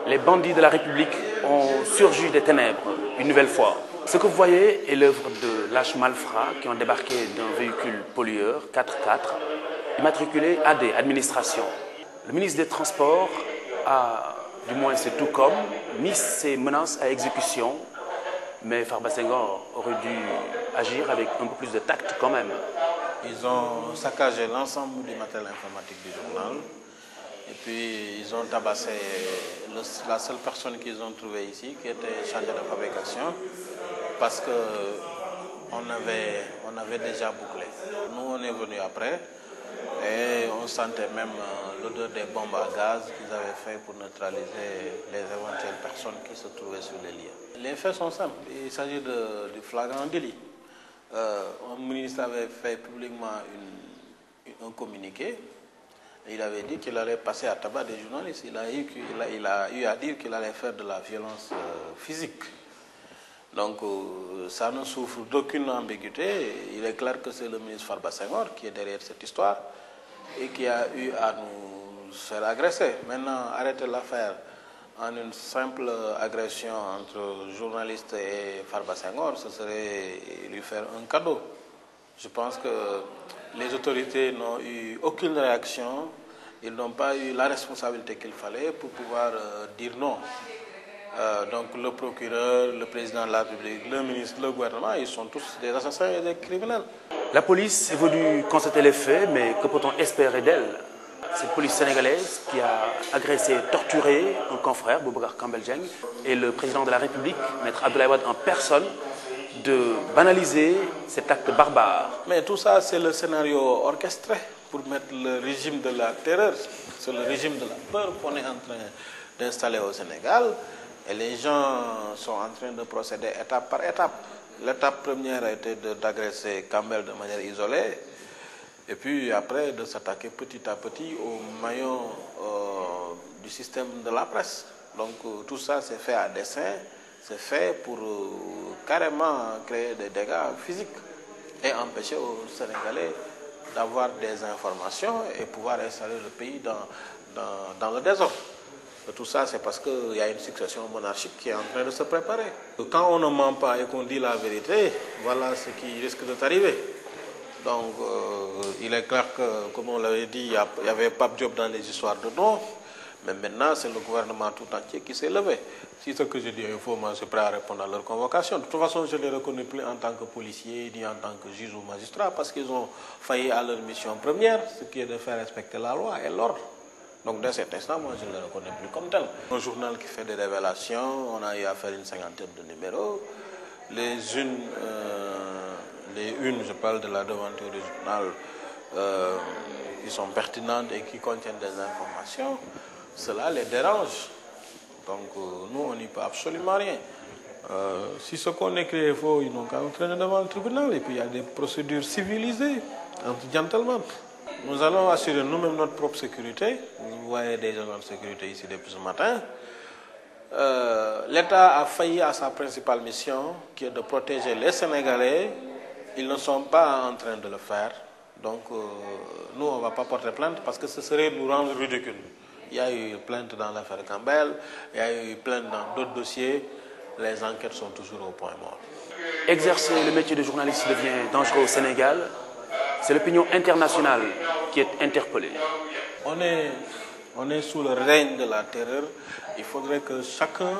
Les bandits de la République ont surgi des ténèbres une nouvelle fois. Ce que vous voyez est l'œuvre de lâches malfrats qui ont débarqué d'un véhicule pollueur 4x4, immatriculé AD, Administration. Le ministre des Transports a, du moins c'est tout comme, mis ses menaces à exécution, mais Farba Senghor aurait dû agir avec un peu plus de tact quand même. Ils ont saccagé l'ensemble du matériel informatique du journal. Et puis ils ont tabassé la seule personne qu'ils ont trouvée ici, qui était chargée de fabrication, parce qu'on avait déjà bouclé. Nous, on est venus après et on sentait même l'odeur des bombes à gaz qu'ils avaient fait pour neutraliser les éventuelles personnes qui se trouvaient sur les lieux. Les faits sont simples. Il s'agit du flagrant délit. Un ministre avait fait publiquement un communiqué. Il avait dit qu'il allait passer à tabac des journalistes. Il a eu à dire qu'il allait faire de la violence physique. Donc ça ne souffre d'aucune ambiguïté. Il est clair que c'est le ministre Farba Senghor qui est derrière cette histoire et qui a eu à nous faire agresser. Maintenant, arrêter l'affaire en une simple agression entre journaliste et Farba Senghor, ce serait lui faire un cadeau. Je pense que les autorités n'ont eu aucune réaction, ils n'ont pas eu la responsabilité qu'il fallait pour pouvoir dire non. Donc le procureur, le président de la République, le ministre, le gouvernement, ils sont tous des assassins et des criminels. La police est venue constater les faits, mais que peut-on espérer d'elle? Cette police sénégalaise qui a agressé, torturé un confrère, Boubacar Kambel Dieng, et le président de la République, Maître Abdoulaye Wade en personne, de banaliser cet acte barbare. Mais tout ça, c'est le scénario orchestré pour mettre le régime de la terreur, c'est le régime de la peur qu'on est en train d'installer au Sénégal. Et les gens sont en train de procéder étape par étape. L'étape première a été d'agresser Kambel de manière isolée. Et puis après, de s'attaquer petit à petit au maillon du système de la presse. Donc tout ça, c'est fait à dessein. C'est fait pour carrément créer des dégâts physiques et empêcher aux Sénégalais d'avoir des informations et pouvoir installer le pays dans le désordre. Et tout ça, c'est parce qu'il y a une succession monarchique qui est en train de se préparer. Quand on ne ment pas et qu'on dit la vérité, voilà ce qui risque de t'arriver. Donc, il est clair que, comme on l'avait dit, il y avait Pape Diop dans les histoires de nom. Mais maintenant, c'est le gouvernement tout entier qui s'est levé. Si ce que je dis est faux, moi, je suis prêt à répondre à leur convocation. De toute façon, je ne les reconnais plus en tant que policiers, ni en tant que juges ou magistrats, parce qu'ils ont failli à leur mission première, ce qui est de faire respecter la loi et l'ordre. Donc, dans cet instant, moi, je ne les reconnais plus comme tel. Un journal qui fait des révélations, on a eu à faire une cinquantaine de numéros. Les unes, je parle de la devanture du journal, qui sont pertinentes et qui contiennent des informations, cela les dérange. Donc nous, on n'y peut absolument rien. Si ce qu'on écrit est faux, ils n'ont qu'à entraîner devant le tribunal. Et puis il y a des procédures civilisées, entre gentlemen. Nous allons assurer nous-mêmes notre propre sécurité. Vous voyez des agents de sécurité ici depuis ce matin. L'État a failli à sa principale mission, qui est de protéger les Sénégalais. Ils ne sont pas en train de le faire. Donc, nous, on ne va pas porter plainte parce que ce serait nous rendre ridicules. Il y a eu plainte dans l'affaire Kambel, il y a eu plainte dans d'autres dossiers. Les enquêtes sont toujours au point mort. Exercer le métier de journaliste devient dangereux au Sénégal. C'est l'opinion internationale qui est interpellée. On est sous le règne de la terreur. Il faudrait que chacun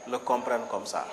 le comprenne comme ça.